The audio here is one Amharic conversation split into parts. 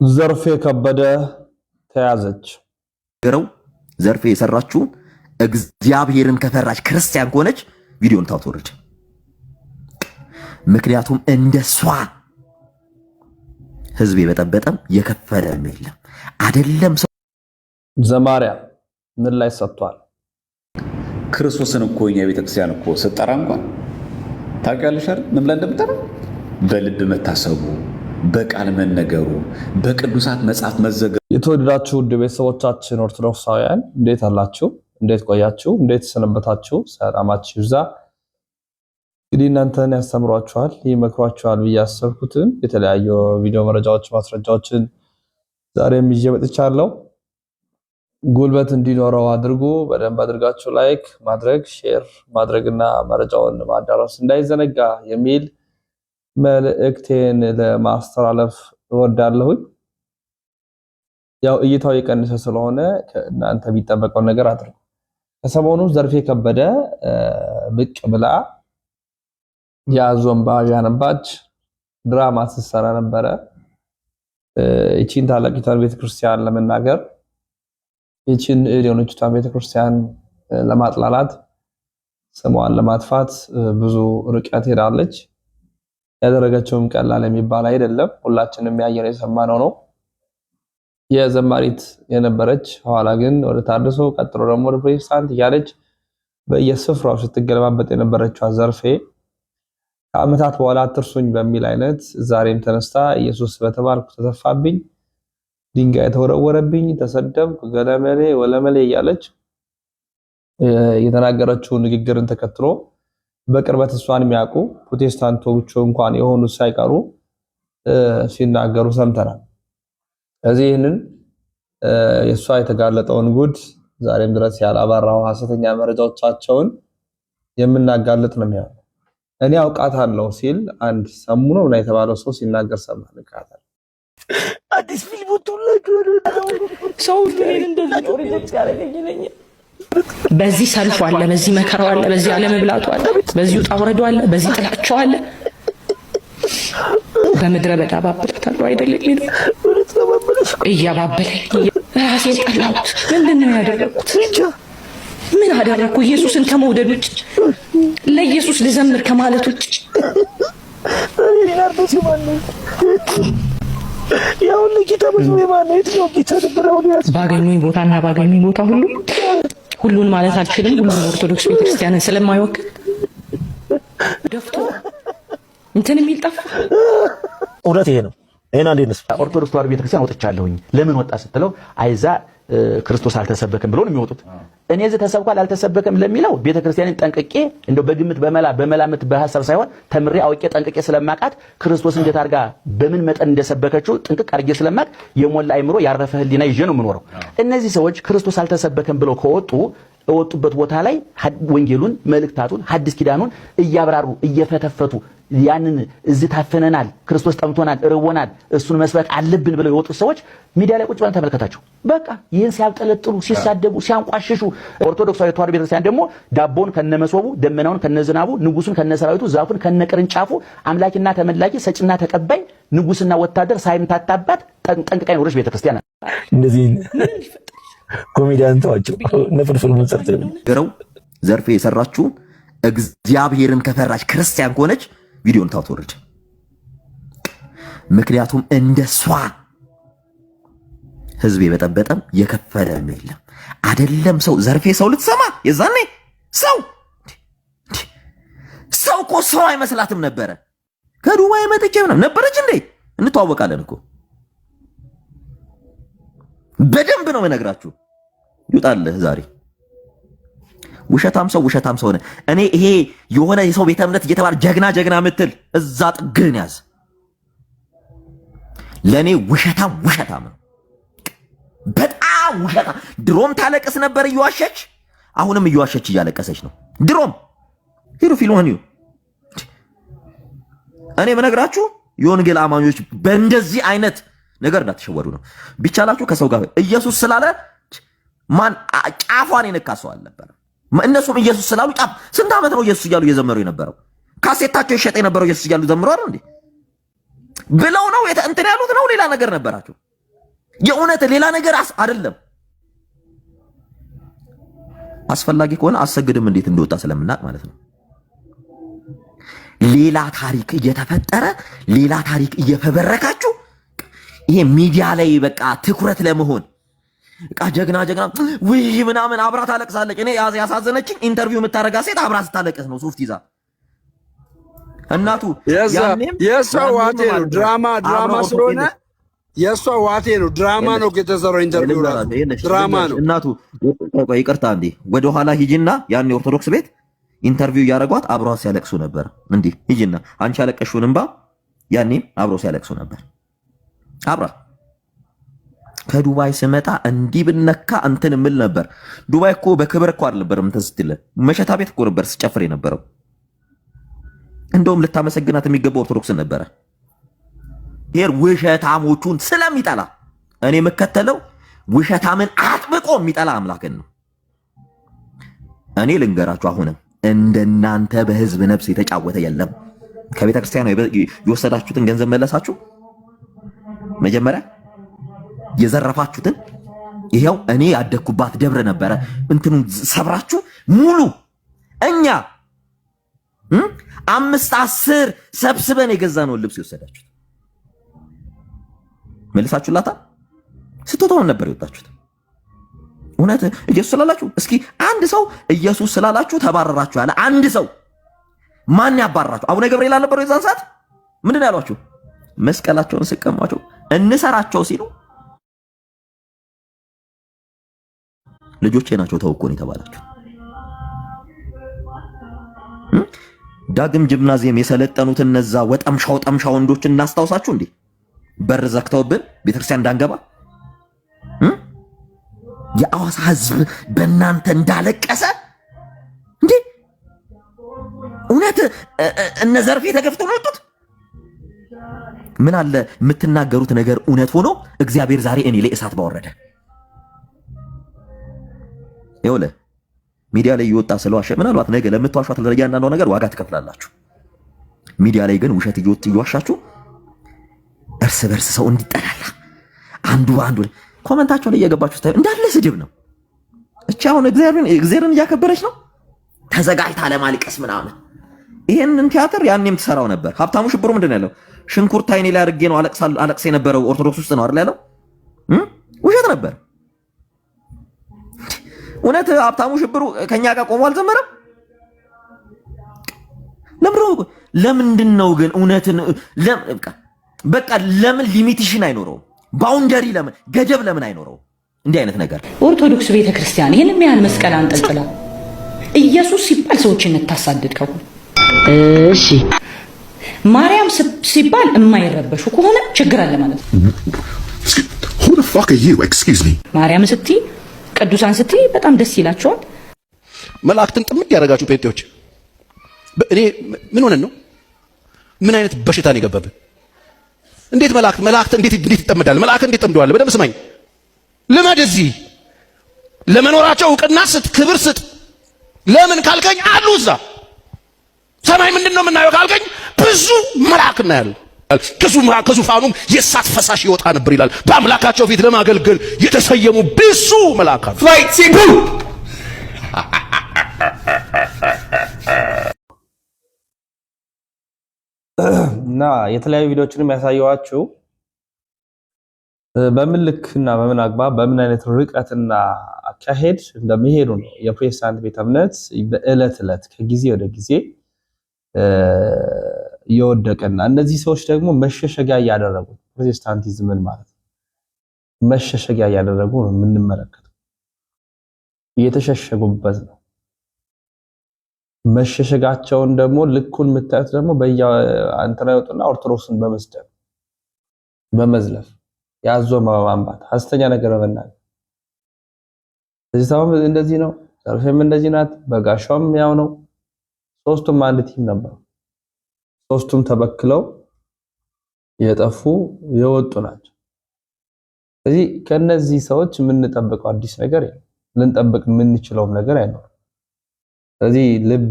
ዘርፌ ከበደ ተያዘች። ዘርፌ የሰራችው እግዚአብሔርን ከፈራች ክርስቲያን ከሆነች ቪዲዮን ታውርድ። ምክንያቱም እንደሷ ህዝብ የበጠበጠም የከፈለ የለም አይደለም። ሰው ዘማሪያ ምን ላይ ሰጥቷል? ክርስቶስን እኮ እኛ ቤተክርስቲያን እኮ ስጠራ እንኳን ታውቂያለሽ አይደል? ምን ብለን እንደምጠራ በልብ መታሰቡ፣ በቃል መነገሩ፣ በቅዱሳት መጽሐፍ መዘገቡ። የተወደዳችሁ ውድ ቤተሰቦቻችን ኦርቶዶክሳውያን እንዴት አላችሁ? እንዴት ቆያችሁ? እንዴት ሰነበታችሁ? ሰላማችሁ ይብዛ። እንግዲህ እናንተን ያስተምሯችኋል፣ ይመክሯችኋል ብዬ ያሰብኩትን የተለያዩ ቪዲዮ መረጃዎች፣ ማስረጃዎችን ዛሬም ይዤ መጥቻለሁ። ጉልበት እንዲኖረው አድርጉ። በደንብ አድርጋችሁ ላይክ ማድረግ፣ ሼር ማድረግና መረጃውን ማዳረስ እንዳይዘነጋ የሚል መልእክቴን ለማስተላለፍ እወዳለሁኝ። ያው እይታው የቀነሰ ስለሆነ ከእናንተ የሚጠበቀውን ነገር አድርጉ። ከሰሞኑ ዘርፌ ከበደ ብቅ ብላ የአዞን ባዣ ነባች ድራማ ስትሰራ ነበረ። እቺን ታላቂቷን ቤተክርስቲያን ለመናገር እቺን የሆነችቷን ቤተክርስቲያን ለማጥላላት ስሟን ለማጥፋት ብዙ ርቀት ሄዳለች። ያደረገችውም ቀላል የሚባል አይደለም። ሁላችንም ያየነው የሰማነው ነው። የዘማሪት የነበረች ኋላ ግን ወደ ታድሶ ቀጥሎ ደግሞ ወደ ፕሮቴስታንት እያለች በየስፍራው ስትገለባበጥ የነበረችው ዘርፌ ከዓመታት በኋላ አትርሱኝ በሚል አይነት ዛሬም ተነስታ ኢየሱስ በተባልኩ ተተፋብኝ፣ ድንጋይ ተወረወረብኝ፣ ተሰደብኩ፣ ገለመሌ ወለመሌ እያለች የተናገረችው ንግግርን ተከትሎ በቅርበት እሷን የሚያውቁ ፕሮቴስታንቶቹ እንኳን የሆኑ ሳይቀሩ ሲናገሩ ሰምተናል። ስለዚህ ይህንን የእሷ የተጋለጠውን ጉድ ዛሬም ድረስ ያላባራው ሐሰተኛ መረጃዎቻቸውን የምናጋልጥ ነው የሚሆነው። እኔ አውቃታለሁ ሲል አንድ ሰሙኑ ነው የተባለው ሰው ሲናገር ሰማን። ካታል አዲስ ፊልም ወጥቶላችሁ ሰው ምን እንደዚህ ጮሪ ያረገኝ ነኝ። በዚህ ሰልፉ አለ፣ በዚህ መከራው አለ፣ በዚህ አለመብላቱ አለ፣ በዚህ ውጣ ውረዱ አለ፣ በዚህ ጥላቻው አለ። በምድረ በዳ ባበላታለሁ አይደለም የሚለው እያባበለኝ ራሴን ጠላሁት። ምንድን ነው ያደረኩት? ምን አደረኩ? ኢየሱስን ከመውደድ ውጭ ለኢየሱስ ልዘምር ከማለት ውጭ ባገኙኝ ቦታና ባገኙኝ ቦታ ሁሉን ማለት አልችልም። ሁሉን ኦርቶዶክስ ቤተክርስቲያንን ስለማይወክል ደፍቶ እንትን የሚል ጠፋ። እውነት ይሄ ነው። ይሄን አንዴ ነስ ኦርቶዶክስ ተዋሕዶ ቤተክርስቲያን ወጥቻለሁኝ። ለምን ወጣ ስትለው አይዛ ክርስቶስ አልተሰበከም ብሎ ነው የሚወጡት። እኔ እዚህ ተሰብኳል አልተሰበከም ለሚለው ቤተክርስቲያንን ጠንቅቄ እንደው በግምት በመላምት በሐሳብ ሳይሆን ተምሬ አውቄ ጠንቅቄ ስለማቃት ክርስቶስ እንዴት አድርጋ በምን መጠን እንደሰበከችው ጥንቅቅ አድርጌ ስለማቅ የሞላ አይምሮ ያረፈ ህሊና ይዤ ነው የምኖረው። እነዚህ ሰዎች ክርስቶስ አልተሰበከም ብለው ከወጡ እወጡበት ቦታ ላይ ወንጌሉን መልእክታቱን ሐዲስ ኪዳኑን እያብራሩ እየፈተፈቱ ያንን እዚህ ታፈነናል፣ ክርስቶስ ጠምቶናል፣ እርቦናል፣ እሱን መስበክ አለብን ብለው የወጡ ሰዎች ሚዲያ ላይ ቁጭ ብለን ተመልከታቸው። በቃ ይህን ሲያብጠለጥሉ፣ ሲሳደቡ፣ ሲያንቋሽሹ ኦርቶዶክሳዊ ተዋሕዶ ቤተክርስቲያን ደግሞ ዳቦውን ከነመስወቡ፣ ደመናውን ከነዝናቡ፣ ንጉሱን ከነሰራዊቱ፣ ዛፉን ከነቅርንጫፉ፣ አምላኪና ተመላኪ፣ ሰጭና ተቀባይ፣ ንጉስና ወታደር ሳይምታታባት ጠንቅቃ ይኖረች ቤተክርስቲያን። እንደዚህ ኮሜዲያን ተዋቸው ነፍርፍር መንሰርተው ዘርፌ የሰራችው እግዚአብሔርን ከፈራች ክርስቲያን ከሆነች ቪዲዮን ታውርድ። ምክንያቱም እንደሷ ህዝብ የበጠበጠም የከፈለ የለም አይደለም። ሰው ዘርፌ ሰው ልትሰማ የዛኔ ሰው እኮ ሰው አይመስላትም ነበረ። ከዱባይ መጥቼ ምናምን ነበረች እንዴ? እንተዋወቃለን እኮ በደንብ ነው የምነግራችሁ። ይውጣልህ ዛሬ ውሸታም ሰው ሆነ። እኔ ይሄ የሆነ የሰው ቤተ እምነት እየተባለ ጀግና ምትል እዛ ጥግህን ያዝ። ለኔ ውሸታም ነው፣ በጣም ውሸታም። ድሮም ታለቅስ ነበር እየዋሸች፣ አሁንም እየዋሸች እያለቀሰች ነው። ድሮም ሂዱ ፊልሙን እዩ። እኔ በነግራችሁ የወንጌል አማኞች በእንደዚህ አይነት ነገር እንዳትሸወዱ ነው። ቢቻላችሁ ከሰው ጋር ኢየሱስ ስላለ ማን ጫፏን የነካሰው አልነበረም። እነሱም ኢየሱስ ስላሉ ጫፍ ስንት ዓመት ነው ኢየሱስ እያሉ እየዘመሩ የነበረው? ካሴታቸው ይሸጥ የነበረው ኢየሱስ እያሉ ዘምሩ አይደል እንዴ? ብለው ነው እንትን ያሉት ነው። ሌላ ነገር ነበራቸው። የእውነት ሌላ ነገር አይደለም። አስፈላጊ ከሆነ አሰግድም እንዴት እንደወጣ ስለምናቅ ማለት ነው። ሌላ ታሪክ እየተፈጠረ ሌላ ታሪክ እየፈበረካችሁ ይሄ ሚዲያ ላይ በቃ ትኩረት ለመሆን በቃ ጀግና ውይ ምናምን አብራ ታለቅሳለች። እኔ ያሳዘነችኝ ኢንተርቪው የምታረጋ ሴት አብራ ስታለቅስ ነው ሶፍት ይዛ እናቱ የሷ ዋቴ ነው ድራማ ስለሆነ የሷ ዋቴ ነው ድራማ ነው የተሰራው ኢንተርቪው ድራማ ነው። እናቱ ይቅርታ እንዴ ወደ ኋላ ሂጂና ያን ኦርቶዶክስ ቤት ኢንተርቪው ያረጓት አብሯ ሲያለቅሱ ነበር። እንዴ ሂጂና አንቺ ያለቀሽውን እንባ ያኔ አብሮ ሲያለቅሱ ነበር። አብራ ከዱባይ ስመጣ እንዲህ ብነካ እንትን ምል ነበር። ዱባይ እኮ በክብር እኮ አልነበረም እንትን ስትል መሸታ ቤት እኮ ነበር ስጨፍር የነበረው። እንደውም ልታመሰግናት የሚገባው ኦርቶዶክስን ነበረ። ይሄር ውሸታሞቹን ስለሚጠላ እኔ የምከተለው ውሸታምን አጥብቆ የሚጠላ አምላክን ነው። እኔ ልንገራችሁ አሁንም እንደናንተ በህዝብ ነፍስ የተጫወተ የለም። ከቤተ ክርስቲያኑ የወሰዳችሁትን ገንዘብ መለሳችሁ። መጀመሪያ የዘረፋችሁትን ይሄው እኔ ያደግኩባት ደብረ ነበረ እንትኑን ሰብራችሁ ሙሉ እኛ 5-10 ሰብስበን የገዛነውን ልብስ የወሰዳችሁት መልሳችሁላታ። ስትወጣው ነበር የወጣችሁት። እውነት ኢየሱስ ስላላችሁ እስኪ አንድ ሰው ኢየሱስ ስላላችሁ ተባረራችሁ ያለ አንድ ሰው ማን ያባረራችሁ? አቡነ ገብርኤል አልነበሩ የዛን ሰዓት ምንድን ነው ያሏችሁ? መስቀላቸውን ስቀማቸው እንሰራቸው ሲሉ ልጆቼ ናቸው ተወኮን የተባላችሁ። ዳግም ጂምናዚየም የሰለጠኑት እነዛ ወጠምሻ ወንዶች እናስታውሳችሁ እንዴ? በር ዘግተውብን ቤተክርስቲያን እንዳንገባ የአዋሳ ህዝብ በእናንተ እንዳለቀሰ እንዴ? እውነት እነ ዘርፌ ተገፍተው ነው የወጡት። ምን አለ የምትናገሩት ነገር እውነት ሆኖ እግዚአብሔር ዛሬ እኔ ላይ እሳት ባወረደ። ይኸውልህ ሚዲያ ላይ እየወጣ ስለዋሸ ምናልባት ነገ ለምትዋሿት ለእያንዳንዱ ነገር ዋጋ ትከፍላላችሁ። ሚዲያ ላይ ግን ውሸት እየዋሻችሁ እርስ በርስ ሰው እንዲጠላላ አንዱ አንዱ ኮመንታቸው ላይ እየገባችሁ ስታዩ እንዳለ ስድብ ነው። እቺ አሁን እግዚአብሔርን እያከበረች ነው ተዘጋጅታ ለማልቀስ ምናምን። ይሄንን ቲያትር ያኔም ትሰራው ነበር። ሀብታሙ ሽብሩ ምንድነው ያለው? ሽንኩርት አይኔ ላይ አድርጌ ነው አለቅስ የነበረው ኦርቶዶክስ ውስጥ ነው አይደል ያለው? ውሸት ነበር። እውነት ሀብታሙ ሽብሩ ከኛ ጋር ቆሞ አልዘመረም? ለምንድን ነው ግን እውነትን በቃ ለምን ሊሚቴሽን አይኖረው? ባውንደሪ ለምን ገደብ ለምን አይኖረው? እንዲህ አይነት ነገር ኦርቶዶክስ ቤተክርስቲያን ይሄንን ያህል መስቀል አንጠልጥላ ኢየሱስ ሲባል ሰዎችን እንታሳድድ ከሆነ እሺ፣ ማርያም ሲባል የማይረበሹ ከሆነ ችግር አለ ማለት ነው። Who the fuck are you? Excuse me. ማርያም ስትይ ቅዱሳን ስትይ በጣም ደስ ይላቸዋል። መላእክትን ጥምድ ያደረጋችሁ ጴንጤዎች እኔ ምን ሆነን ነው? ምን አይነት በሽታ ነው የገባብን? እንዴት መላእክት እንዴት ይጠመዳል? መላእክት እንዴት ጠምደዋል? በደምብ ስማኝ። ልመድ እዚህ ለመኖራቸው እውቅና ስጥ፣ ክብር ስጥ። ለምን ካልከኝ አሉ እዛ ሰማይ ምንድነው የምናየው ካልከኝ ብዙ መላእክት እናያለን። ከዙፋኑም የእሳት ፈሳሽ ይወጣ ነበር ይላል። በአምላካቸው ፊት ለማገልገል የተሰየሙ ብዙ መላእክት እና የተለያዩ ቪዲዮዎችንም ያሳየዋችሁ በምን ልክና በምን አግባብ በምን አይነት ርቀትና አካሄድ እንደሚሄዱ ነው። የፕሮቴስታንት ቤተ እምነት በእለት ዕለት ከጊዜ ወደ ጊዜ እየወደቀና እነዚህ ሰዎች ደግሞ መሸሸጊያ እያደረጉ ፕሮቴስታንቲዝምን ማለት ነው መሸሸጊያ እያደረጉ ነው የምንመለከተው። እየተሸሸጉበት ነው። መሸሸጋቸውን ደግሞ ልኩን የምታዩት ደግሞ በእንትና ይወጡና ኦርቶዶክስን በመስደብ በመዝለፍ ያዞ ማንባት ሐሰተኛ ነገር በመናገር እዚህ ታውም እንደዚህ ነው፣ ዘርፌም እንደዚህ ናት፣ በጋሻውም ያው ነው። ሶስቱም አንድ ቲም ነበር። ሶስቱም ተበክለው የጠፉ የወጡ ናቸው። ስለዚህ ከነዚህ ሰዎች የምንጠብቀው አዲስ ነገር የለም። ልንጠብቅ የምንችለው ነገር አይኖርም። ስለዚህ ልብ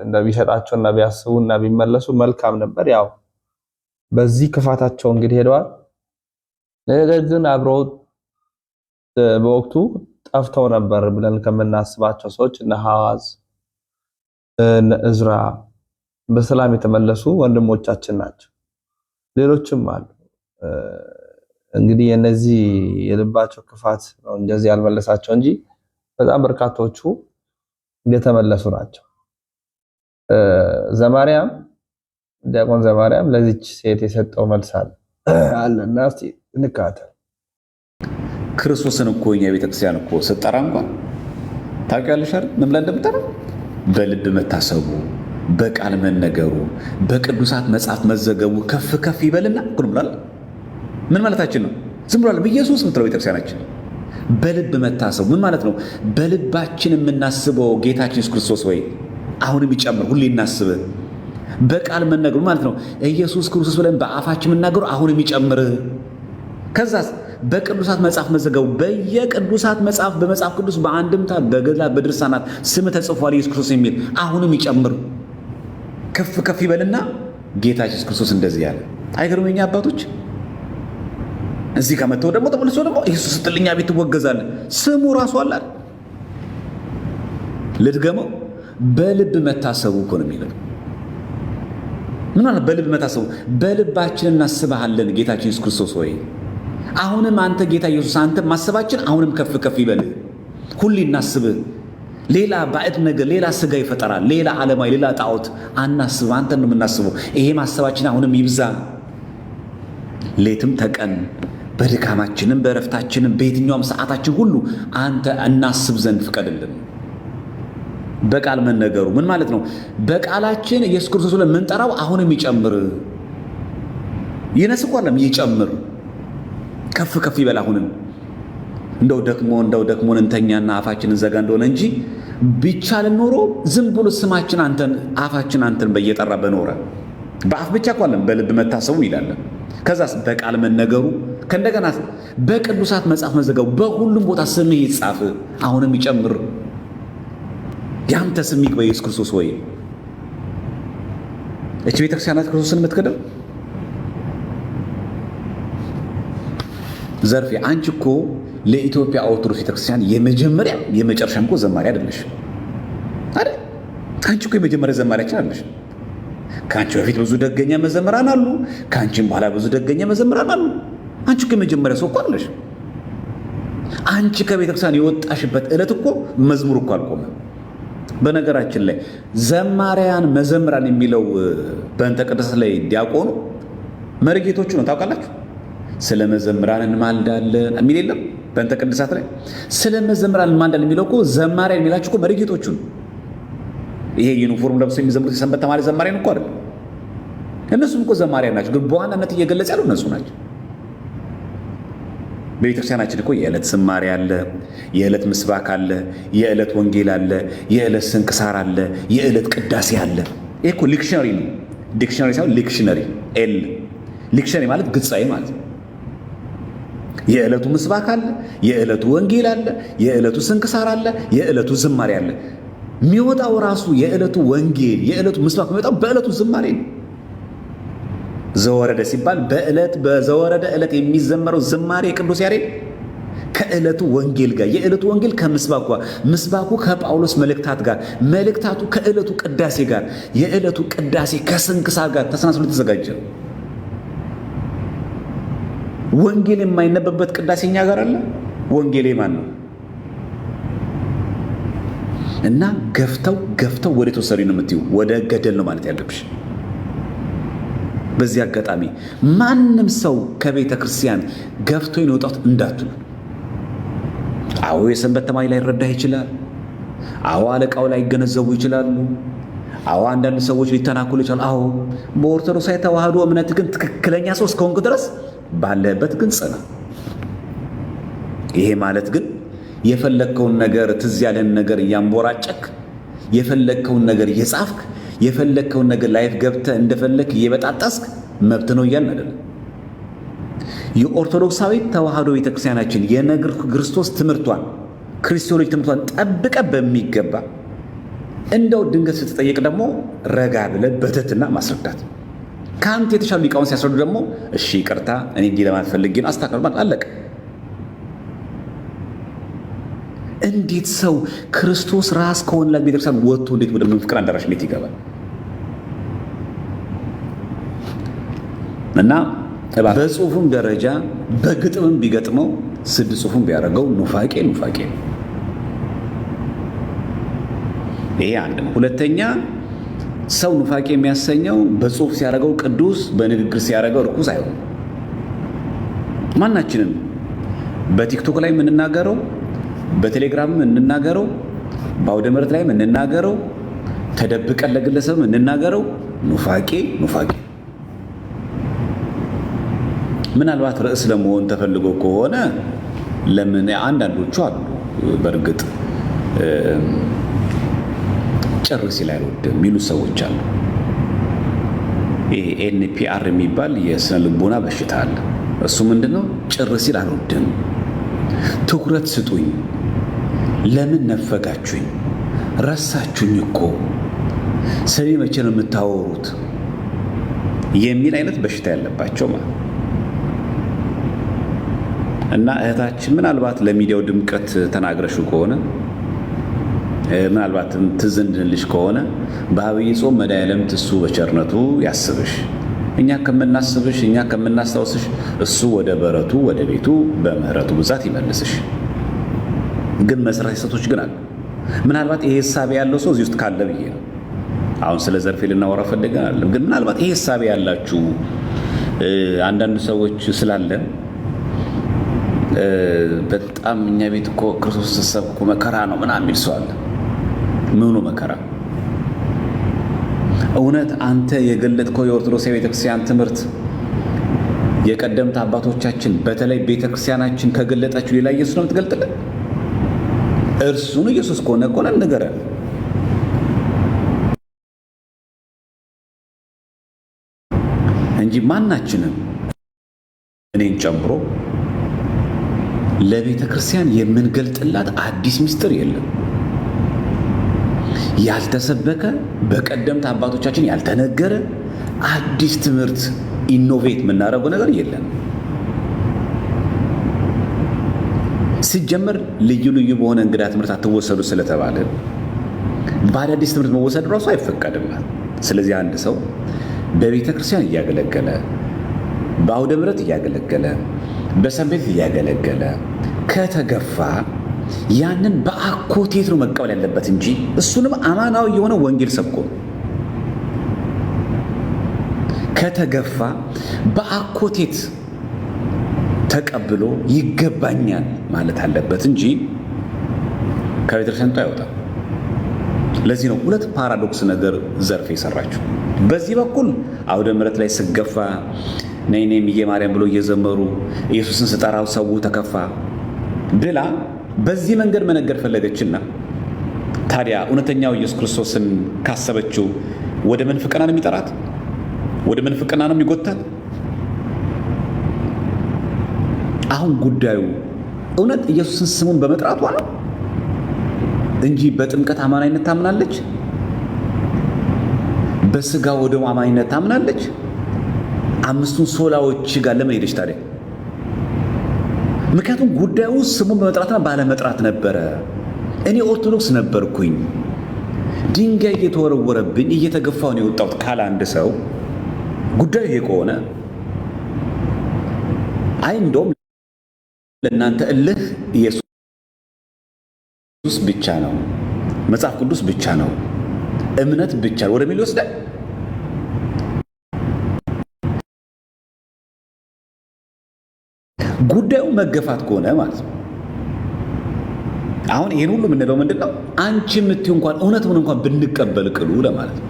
እንደሚሰጣቸውና ቢያስቡና ቢመለሱ መልካም ነበር። ያው በዚህ ክፋታቸው እንግዲህ ሄደዋል። ነገር ግን አብረው በወቅቱ ጠፍተው ነበር ብለን ከምናስባቸው ሰዎች እነ ሐዋዝ እነ እዝራ በሰላም የተመለሱ ወንድሞቻችን ናቸው። ሌሎችም አሉ። እንግዲህ የነዚህ የልባቸው ክፋት ነው እንደዚህ ያልመለሳቸው እንጂ በጣም በርካቶቹ የተመለሱ ናቸው። ዘማርያም ዲያቆን ዘማርያም ለዚች ሴት የሰጠው መልስ አለና እስቲ እንካተል። ክርስቶስን እኮ እኛ ቤተክርስቲያን እኮ ስጠራ እንኳን ታውቂያለሽ አይደል? ምን ብለን እንደምጠራ በልብ መታሰቡ፣ በቃል መነገሩ፣ በቅዱሳት መጽሐፍ መዘገቡ ከፍ ከፍ ይበልና እኮ ነው። ምን ማለታችን ነው? ዝም ብሏል በኢየሱስ ምትለው ቤተክርስቲያናችን በልብ መታሰቡ ምን ማለት ነው? በልባችን የምናስበው ጌታችን ኢየሱስ ክርስቶስ ወይ አሁንም ይጨምር፣ ሁሌ እናስብ። በቃል መነገሩ ማለት ነው ኢየሱስ ክርስቶስ ብለን በአፋችን የምናገሩ አሁንም ይጨምር። ከዛስ በቅዱሳት መጽሐፍ መዘገቡ፣ በየቅዱሳት መጽሐፍ በመጽሐፍ ቅዱስ በአንድምታ በገድላት በድርሳናት ስም ተጽፏል ኢየሱስ ክርስቶስ የሚል አሁንም ይጨምር፣ ከፍ ከፍ ይበልና ጌታችን ኢየሱስ ክርስቶስ እንደዚህ ያለ። አይገርም? የኛ አባቶች እዚህ ከመተው ደግሞ ተመልሶ ደግሞ ኢየሱስ ስትልኛ ቤት ትወገዛለህ። ስሙ ራሱ አለ። ልድገመው፣ በልብ መታሰቡ እኮ ነው የሚለው። ምን ማለት በልብ መታሰቡ? በልባችን እናስብሃለን ጌታችን ኢየሱስ ክርስቶስ ሆይ አሁንም አንተ ጌታ ኢየሱስ አንተ ማሰባችን አሁንም ከፍ ከፍ ይበል። ሁሌ እናስብህ። ሌላ ባዕድ ነገር፣ ሌላ ስጋ ይፈጠራል፣ ሌላ ዓለማዊ፣ ሌላ ጣዖት አናስብ። አንተ ነው የምናስበው። ይሄ ማሰባችን አሁንም ይብዛ። ሌትም ተቀን በድካማችንም በእረፍታችንም በየትኛውም ሰዓታችን ሁሉ አንተ እናስብ ዘንድ ፍቀድልን። በቃል መነገሩ ምን ማለት ነው? በቃላችን ኢየሱስ ክርስቶስ ብለን የምንጠራው አሁንም ይጨምር። ይነስ እኮ አይደለም ይጨምር፣ ከፍ ከፍ ይበል። አሁንም እንደው ደክሞን እንተኛና አፋችንን ዘጋ እንደሆነ እንጂ ቢቻልን ኖሮ ዝም ብሎ ስማችን አንተን አፋችን አንተን በየጠራ በኖረ። በአፍ ብቻ እኮ አይደለም በልብ መታሰቡ ይላል። ከዛስ በቃል መነገሩ፣ ከእንደገና በቅዱሳት መጽሐፍ መዘገቡ፣ በሁሉም ቦታ ስምህ ይጻፍ አሁንም ይጨምር። ያንተ ስም ይግባ ኢየሱስ ክርስቶስ ወይ። እቺ ቤተክርስቲያናት ክርስቶስን የምትከደው ዘርፌ አንቺ እኮ ለኢትዮጵያ ኦርቶዶክስ ቤተክርስቲያን የመጀመሪያ የመጨረሻም እኮ ዘማሪ አይደለሽ አይደል? አንቺ እኮ የመጀመሪያ ዘማሪያችን አይደለሽ። ከአንቺ በፊት ብዙ ደገኛ መዘምራን አሉ፣ ከአንቺም በኋላ ብዙ ደገኛ መዘምራን አሉ። አንቺ እኮ የመጀመሪያ ሰው እኮ አይደለሽ። አንቺ ከቤተክርስቲያን የወጣሽበት ዕለት እኮ መዝሙር እኮ አልቆመም። በነገራችን ላይ ዘማሪያን መዘምራን የሚለው በእንተ ቅድሳት ላይ ዲያቆኑ መሪጌቶቹ ነው። ታውቃላችሁ? ስለ መዘምራን እንማልዳለን የሚል የለም በእንተ ቅድሳት ላይ። ስለ መዘምራን እንማልዳለን የሚለው እኮ ዘማሪያን የሚላችሁ እኮ መሪጌቶቹ ነው። ይሄ ዩኒፎርም ለብሶ የሚዘምሩት የሰንበት ተማሪ ዘማሪያን እኮ አይደለም። እነሱም እኮ ዘማሪያን ናቸው፣ ግን በዋናነት እየገለጸ ያለው እነሱ ናቸው። በቤተክርስቲያናችን እኮ የዕለት ዝማሬ አለ፣ የዕለት ምስባክ አለ፣ የዕለት ወንጌል አለ፣ የዕለት ስንክሳር አለ፣ የዕለት ቅዳሴ አለ። ይሄ እኮ ሊክሽነሪ ነው። ዲክሽነሪ ሳይሆን ሊክሽነሪ። ሊክሽነሪ ማለት ግጻዊ ማለት ነው። የዕለቱ ምስባክ አለ፣ የዕለቱ ወንጌል አለ፣ የዕለቱ ስንክሳር አለ፣ የዕለቱ ዝማሬ አለ። የሚወጣው ራሱ የዕለቱ ወንጌል የዕለቱ ምስባክ የሚወጣው በዕለቱ ዝማሬ ነው። ዘወረደ ሲባል በዘወረደ ዕለት የሚዘመረው ዝማሬ ቅዱስ ያሬድ ከዕለቱ ወንጌል ጋር፣ የዕለቱ ወንጌል ከምስባኩ ጋር፣ ምስባኩ ከጳውሎስ መልእክታት ጋር፣ መልእክታቱ ከዕለቱ ቅዳሴ ጋር፣ የዕለቱ ቅዳሴ ከስንክሳር ጋር ተሰናስሎ ተዘጋጀ። ወንጌል የማይነበብበት ቅዳሴ እኛ ጋር አለ። ወንጌል ማን ነው? እና ገፍተው ወደ ተወሰዱ ነው የምትዩ፣ ወደ ገደል ነው ማለት ያለብሽ። በዚህ አጋጣሚ ማንም ሰው ከቤተ ክርስቲያን ገፍቶ ይወጣት እንዳትሉ። አዎ የሰንበት ተማሪ ላይ ረዳህ ይችላል። አዎ አለቃው ላይ ይገነዘቡ ይችላሉ። አዎ አንዳንድ ሰዎች ሊተናኮሉ ይችላሉ። አዎ በኦርቶዶክሳዊ ተዋህዶ እምነት ግን ትክክለኛ ሰው እስከሆንክ ድረስ ባለበት ግን ጽና። ይሄ ማለት ግን የፈለግከውን ነገር ትዝ ያለን ነገር እያንቦራጨክ የፈለግከውን ነገር እየጻፍክ የፈለግከውን ነገር ላይፍ ገብተህ እንደፈለክ እየበጣጠስክ መብት ነው እያልን አይደለም። የኦርቶዶክሳዊ ተዋህዶ ቤተክርስቲያናችን የነገር ክርስቶስ ትምህርቷን ክርስቶሎጂ ትምህርቷን ጠብቀ በሚገባ እንደው ድንገት ስትጠየቅ ደግሞ ረጋ ብለህ በትህትና ማስረዳት። ከአንተ የተሻሉ ሊቃውን ሲያስረዱ ደግሞ እሺ ይቅርታ እኔ እንዲህ ለማለት ፈልጌ ነው አስተካክሉ ማለት አለቀ። እንዴት ሰው ክርስቶስ ራስ ከሆነላት ቤተክርስቲያን ወጥቶ እንዴት ወደ ፍቅር አዳራሽ እንዴት ይገባል? እና በጽሁፉም ደረጃ በግጥምም ቢገጥመው ስድ ጽሁፉም ቢያደርገው ኑፋቄ ይሄ አንድ ነው። ሁለተኛ ሰው ኑፋቄ የሚያሰኘው በጽሁፍ ሲያደርገው ቅዱስ፣ በንግግር ሲያደርገው ርኩስ አይሆንም። ማናችንም በቲክቶክ ላይ የምንናገረው፣ በቴሌግራም የምንናገረው፣ በአውደ ምሕረት ላይ የምንናገረው፣ ተደብቀን ለግለሰብ የምንናገረው ኑፋቄ ምናልባት ርዕስ ለመሆን ተፈልጎ ከሆነ ለምን አንዳንዶቹ አሉ በእርግጥ ጭር ሲል አይወድም የሚሉ ሰዎች አሉ። ይሄ ኤንፒአር የሚባል የስነ ልቦና በሽታ አለ። እሱ ምንድነው? ጭር ሲል አልወድም፣ ትኩረት ስጡኝ፣ ለምን ነፈጋችሁኝ፣ ረሳችሁኝ እኮ ስለ መቼ ነው የምታወሩት የሚል አይነት በሽታ ያለባቸው ማለት እና እህታችን ምናልባት ለሚዲያው ድምቀት ተናግረሽው ከሆነ ምናልባትም ትዝ እንድንልሽ ከሆነ በአብይ ጾም መድኃኔዓለም እሱ በቸርነቱ ያስብሽ፣ እኛ ከምናስብሽ እኛ ከምናስታውስሽ እሱ ወደ በረቱ ወደ ቤቱ በምህረቱ ብዛት ይመልስሽ። ግን መሰረታዊ ስህተቶች ግን አሉ። ምናልባት ይሄ ሐሳብ ያለው ሰው እዚህ ውስጥ ካለ ብዬ ነው። አሁን ስለ ዘርፌ ልናወራ ፈልገን አይደለም። ግን ምናልባት ይሄ ሐሳብ ያላችሁ አንዳንድ ሰዎች ስላለን በጣም እኛ ቤት እኮ ክርስቶስ ተሰብኮ መከራ ነው ምናምን የሚል ሰው አለ። ምኑ መከራ? እውነት አንተ የገለጥከው የኦርቶዶክስ ቤተክርስቲያን ትምህርት የቀደምት አባቶቻችን በተለይ ቤተክርስቲያናችን ከገለጠችው ሌላ ኢየሱስ ነው የምትገልጥልን? እርሱን ኢየሱስ ከሆነ ንገረን እንጂ ማናችንም እኔን ጨምሮ ለቤተ ክርስቲያን የምንገልጥላት አዲስ ምስጢር የለም። ያልተሰበከ በቀደምት አባቶቻችን ያልተነገረ አዲስ ትምህርት ኢኖቬት የምናደርገው ነገር የለም። ሲጀመር ልዩ በሆነ እንግዳ ትምህርት አትወሰዱ ስለተባለ በአዳዲስ ትምህርት መወሰድ ራሱ አይፈቀድም። ስለዚህ አንድ ሰው በቤተ ክርስቲያን እያገለገለ በአውደ ምሕረት እያገለገለ በሰንበት እያገለገለ ከተገፋ ያንን በአኮቴት ነው መቀበል ያለበት እንጂ እሱንም አማናዊ የሆነ ወንጌል ሰብኮ ከተገፋ በአኮቴት ተቀብሎ ይገባኛል ማለት አለበት እንጂ ከቤተክርስቲያኑ አይወጣም። ለዚህ ነው ሁለት ፓራዶክስ ነገር ዘርፌ የሰራችው። በዚህ በኩል አውደ ምሕረት ላይ ስገፋ ነይ እምዬ ማርያም ብሎ እየዘመሩ ኢየሱስን ስጠራው ሰው ተከፋ ብላ በዚህ መንገድ መነገር ፈለገችና ታዲያ እውነተኛው ኢየሱስ ክርስቶስን ካሰበችው ወደ መንፍቅና ነው የሚጠራት? ወደ መንፍቅና ነው የሚጎታት? አሁን ጉዳዩ እውነት ኢየሱስን ስሙን በመጥራቷ ነው እንጂ በጥምቀት አማናይነት ታምናለች? በስጋ ወደሙ አማናይነት ታምናለች? አምስቱን ሶላዎች ጋር ለምን ሄደች ታዲያ? ምክንያቱም ጉዳዩ ስሙን በመጥራትና ባለመጥራት ነበረ። እኔ ኦርቶዶክስ ነበርኩኝ፣ ድንጋይ እየተወረወረብኝ እየተገፋው ነው የወጣሁት ካለ አንድ ሰው ጉዳዩ ይሄ ከሆነ አይ እንደውም ለእናንተ እልህ ኢየሱስ ብቻ ነው፣ መጽሐፍ ቅዱስ ብቻ ነው፣ እምነት ብቻ ወደሚል ይወስዳል። ጉዳዩ መገፋት ከሆነ ማለት ነው። አሁን ይሄን ሁሉ የምንለው ምንድነው? አንቺ የምትይው እንኳን እውነቱን እንኳን ብንቀበል ቅሉ ለማለት ነው።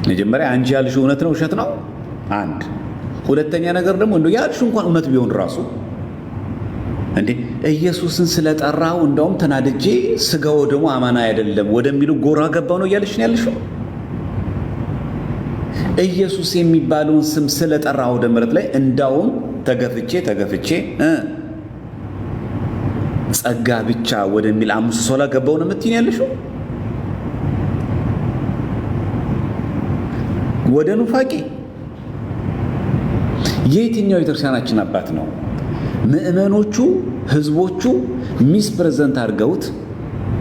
መጀመሪያ አንቺ ያልሽው እውነት ነው ውሸት ነው አንድ። ሁለተኛ ነገር ደግሞ እንደው ያልሽው እንኳን እውነት ቢሆን ራሱ እንዴ ኢየሱስን ስለጠራው እንደውም ተናድጄ ስጋው ደግሞ አማና አይደለም ወደሚሉ ጎራ ገባው ነው እያልሽ ነው ያልሽው። ኢየሱስ የሚባለውን ስም ስለጠራው አውደ ምሕረት ላይ እንዳውም ተገፍቼ ጸጋ ብቻ ወደሚል አምስት ሶላ ገባው ነው የምትይኝ ያልሽው። ወደ ኑፋቄ። የየትኛው የቤተክርስቲያናችን አባት ነው ምእመኖቹ ህዝቦቹ ሚስ ፕሬዘንት አድርገውት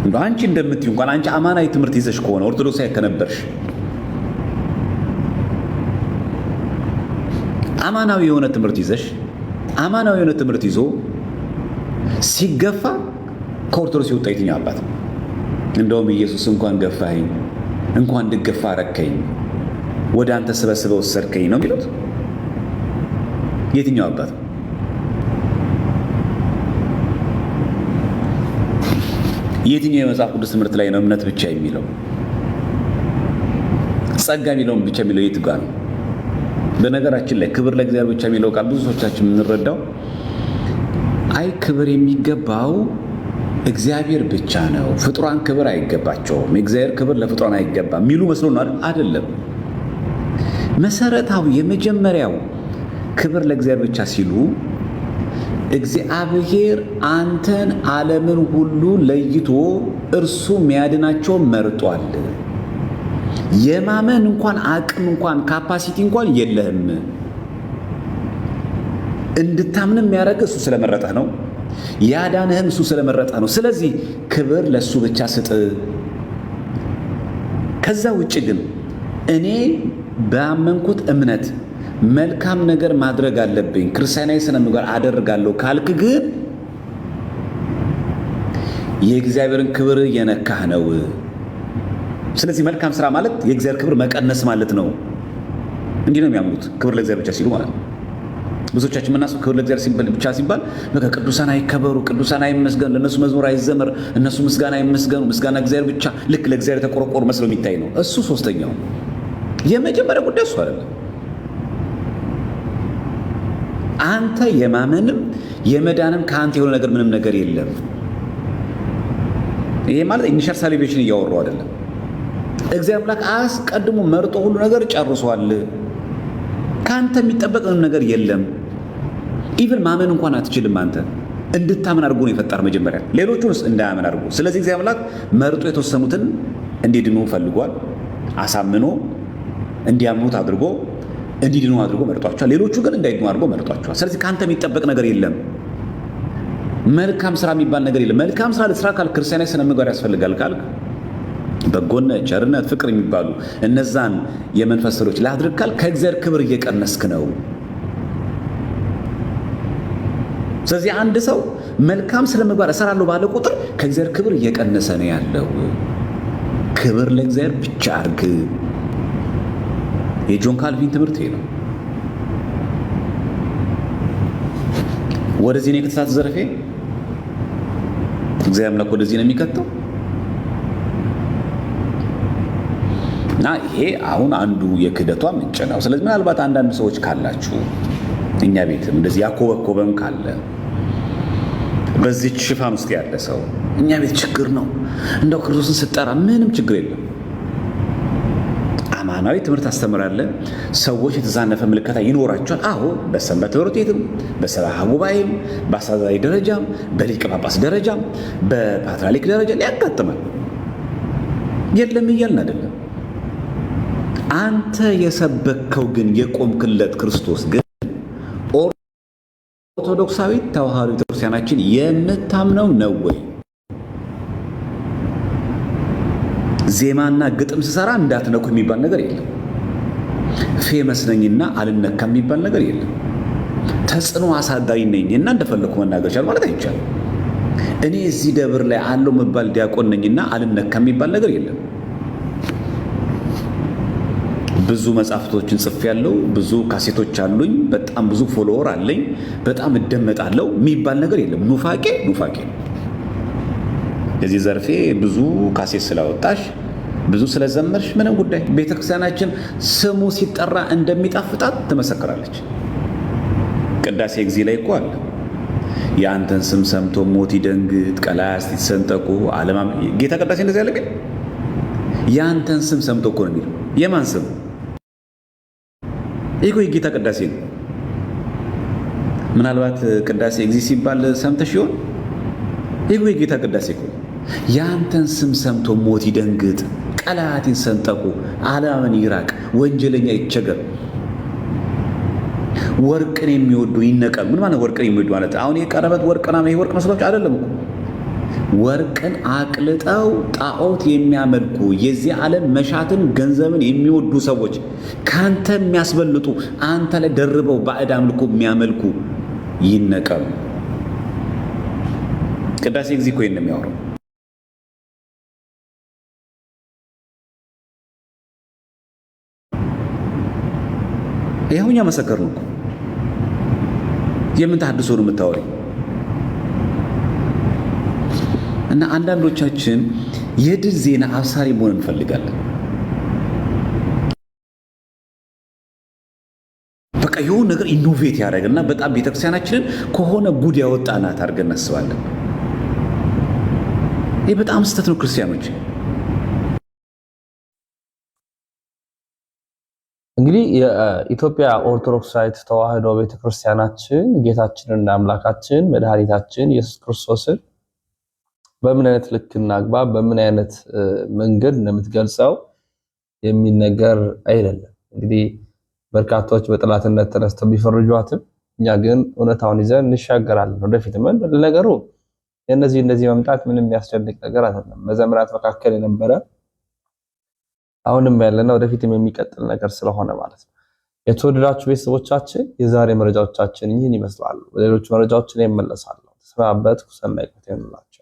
እንደ አንቺ እንደምትዩ እንኳን አንቺ አማናዊ ትምህርት ይዘሽ ከሆነ ኦርቶዶክሳዊ ከነበርሽ አማናዊ የሆነ ትምህርት ይዘሽ አማናዊ የሆነ ትምህርት ይዞ ሲገፋ ከኦርቶዶክስ የወጣ የትኛው አባት ነው? እንደውም ኢየሱስ እንኳን ገፋኸኝ እንኳን እንድገፋ አረከኝ ወደ አንተ ስበስበው ወሰድከኝ ነው የሚሉት። የትኛው አባት ነው? የትኛው የመጽሐፍ ቅዱስ ትምህርት ላይ ነው እምነት ብቻ የሚለው? ጸጋ የሚለውን ብቻ የሚለው የት ጋር ነው? በነገራችን ላይ ክብር ለእግዚአብሔር ብቻ የሚለው ቃል ብዙ ሰዎቻችን የምንረዳው አይ ክብር የሚገባው እግዚአብሔር ብቻ ነው፣ ፍጡራን ክብር አይገባቸውም፣ የእግዚአብሔር ክብር ለፍጡራን አይገባም የሚሉ መስሎ ነው። አይደለም። መሰረታዊ የመጀመሪያው ክብር ለእግዚአብሔር ብቻ ሲሉ እግዚአብሔር አንተን ዓለምን ሁሉ ለይቶ እርሱ የሚያድናቸው መርጧል። የማመን እንኳን አቅም እንኳን ካፓሲቲ እንኳን የለህም። እንድታምንም የሚያደርግ እሱ ስለመረጠህ ነው። ያዳንህም እሱ ስለመረጠህ ነው። ስለዚህ ክብር ለእሱ ብቻ ስጥ። ከዛ ውጭ ግን እኔ ባመንኩት እምነት መልካም ነገር ማድረግ አለብኝ፣ ክርስቲያናዊ ስነ ምግባር አደርጋለሁ ካልክ ግን የእግዚአብሔርን ክብር የነካህ ነው። ስለዚህ መልካም ስራ ማለት የእግዚአብሔር ክብር መቀነስ ማለት ነው። እንዲህ ነው የሚያምኑት ክብር ለእግዚአብሔር ብቻ ሲሉ ማለት ነው። ብዙዎቻችን የምናስበው ክብር ለእግዚአብሔር ብቻ ሲባል በቃ ቅዱሳን አይከበሩ፣ ቅዱሳን አይመስገኑ፣ ለእነሱ መዝሙር አይዘመር፣ እነሱ ምስጋና አይመስገኑ፣ ምስጋና እግዚአብሔር ብቻ ልክ ለእግዚአብሔር የተቆረቆሩ መስሎ የሚታይ ነው። እሱ ሶስተኛው። የመጀመሪያ ጉዳይ እሱ አይደለም። አንተ የማመንም የመዳንም ከአንተ የሆነ ነገር ምንም ነገር የለም። ይሄ ማለት ኢኒሻል ሳሊቬሽን እያወራው አይደለም። እግዚአብሔር አምላክ አስቀድሞ መርጦ ሁሉ ነገር ጨርሷል። ከአንተ የሚጠበቅ ምንም ነገር የለም። ኢቭን ማመን እንኳን አትችልም። አንተ እንድታመን አድርጎ ነው የፈጠረ መጀመሪያ፣ ሌሎቹንስ እንዳያመን አድርጎ። ስለዚህ እግዚአብሔር አምላክ መርጦ የተወሰኑትን እንዲድኑ ፈልጓል። አሳምኖ እንዲያምኑት አድርጎ እንዲድኑ አድርጎ መርጧቸዋል። ሌሎቹ ግን እንዳይድኑ አድርጎ መርጧቸዋል። ስለዚህ ከአንተ የሚጠበቅ ነገር የለም። መልካም ስራ የሚባል ነገር የለም። መልካም ስራ ለስራ ካልክ ክርስቲያናዊ ስነ ምግባር ያስፈልጋል ካልክ በጎነት፣ ቸርነት፣ ፍቅር የሚባሉ እነዛን የመንፈስ ስራዎች ላድርግ ካልክ ከእግዚአብሔር ክብር እየቀነስክ ነው። ስለዚህ አንድ ሰው መልካም ስነ ምግባር እሰራለሁ ባለ ቁጥር ከእግዚአብሔር ክብር እየቀነሰ ነው ያለው። ክብር ለእግዚአብሔር ብቻ አድርግ። የጆን ካልቪን ትምህርት ይሄ ነው። ወደዚህ ነው የክትታት ዘርፌ እግዚአብሔር አምላክ ወደዚህ ነው የሚከተው እና ይሄ አሁን አንዱ የክህደቷ ምንጭ ነው። ስለዚህ ምናልባት አንዳንድ ሰዎች ካላችሁ እኛ ቤትም እንደዚህ ያኮበኮበም ካለ በዚህ ሽፋን ውስጥ ያለ ሰው እኛ ቤት ችግር ነው እንደው ክርስቶስን ስጠራ ምንም ችግር የለም፣ አማናዊ ትምህርት አስተምራለን፣ ሰዎች የተዛነፈ ምልከታ ይኖራቸዋል። አዎ በሰንበት ትምህርት ቤትም በሰብዓ ጉባኤም በአስተዳዳሪ ደረጃም በሊቀ ጳጳስ ደረጃም በፓትርያርክ ደረጃ ሊያጋጥማል። የለም እያልን አይደለም። አንተ የሰበከው ግን የቆምክለት ክርስቶስ ግን ኦርቶዶክሳዊ ተዋሕዶ ቤተክርስቲያናችን የምታምነው ነው ወይ? ዜማና ግጥም ስሰራ እንዳትነኩ የሚባል ነገር የለም። ፌመስ ነኝና አልነካም የሚባል ነገር የለም። ተጽዕኖ አሳዳሪ ነኝና እንደፈለኩ መናገር ይቻላል ማለት አይቻልም። እኔ እዚህ ደብር ላይ አለው መባል ዲያቆን ነኝና አልነካም የሚባል ነገር የለም። ብዙ መጽሐፍቶችን ጽፌያለሁ፣ ብዙ ካሴቶች አሉኝ፣ በጣም ብዙ ፎሎወር አለኝ፣ በጣም እደመጣለሁ የሚባል ነገር የለም። ኑፋቄ ኑፋቄ ነው። የዚህ ዘርፌ ብዙ ካሴት ስላወጣሽ ብዙ ስለዘመርሽ ምንም ጉዳይ። ቤተክርስቲያናችን ስሙ ሲጠራ እንደሚጣፍጣት ትመሰክራለች። ቅዳሴ ጊዜ ላይ እኮ አለ የአንተን ስም ሰምቶ ሞት ይደንግጥ፣ ቀላያት ይሰንጠቁ፣ ዓለማ ጌታ ቅዳሴ እንደዚህ ያለ ግን የአንተን ስም ሰምቶ እኮ ነው የሚለው። የማን ስም? ይሄ የጌታ ቅዳሴ ነው። ምናልባት ቅዳሴ ጊዜ ሲባል ሰምተሽ ይሆን? ይሄ የጌታ ቅዳሴ እኮ የአንተን ስም ሰምቶ ሞት ይደንግጥ፣ ቀላያትን ሰንጠቁ፣ ዓለምን ይራቅ፣ ወንጀለኛ ይቸገር። ወርቅን የሚወዱ ይነቀል። ምን ማለት ወርቅን የሚወዱ ማለት? አሁን የቀረበት ወርቅና ይሄ ወርቅ መስሏችሁ አይደለም እኮ። ወርቅን አቅልጠው ጣዖት የሚያመልኩ የዚህ ዓለም መሻትን ገንዘብን የሚወዱ ሰዎች ካንተ የሚያስበልጡ አንተ ላይ ደርበው ባዕድ አምልኮ የሚያመልኩ ይነቀሉ። ቅዳሴ ጊዜ እኮ ይሄን ነው የሚያወራው። ይኸው እኛ መሰከርን እኮ። የምን ተሐድሶ ነው የምታወሪው? እና አንዳንዶቻችን የድል ዜና አብሳሪ መሆን እንፈልጋለን። በቃ የሆነ ነገር ኢኖቬት ያደረግና በጣም ቤተክርስቲያናችንን ከሆነ ጉድ ያወጣናት አድርገን እናስባለን። ይህ በጣም ስህተት ነው ክርስቲያኖች። እንግዲህ የኢትዮጵያ ኦርቶዶክሳዊት ተዋሕዶ ቤተክርስቲያናችን ጌታችንና አምላካችን መድኃኒታችን ኢየሱስ ክርስቶስን በምን አይነት ልክና አግባብ በምን አይነት መንገድ እንደምትገልጸው የሚነገር አይደለም። እንግዲህ በርካቶች በጥላትነት ተነስተው ቢፈርጇትም እኛ ግን እውነታውን ይዘን እንሻገራለን። ወደፊት ምን ነገሩ የነዚህ መምጣት ምንም የሚያስደንቅ ነገር አይደለም። በዘመናት መካከል የነበረ አሁንም ያለና ወደፊትም የሚቀጥል ነገር ስለሆነ ማለት ነው። የተወደዳችሁ ቤተሰቦቻችን የዛሬ መረጃዎቻችን ይህን ይመስላሉ። ሌሎች መረጃዎችን ይመለሳሉ። ተሰናበት ሰናይ ቆይታ ይሁንላችሁ።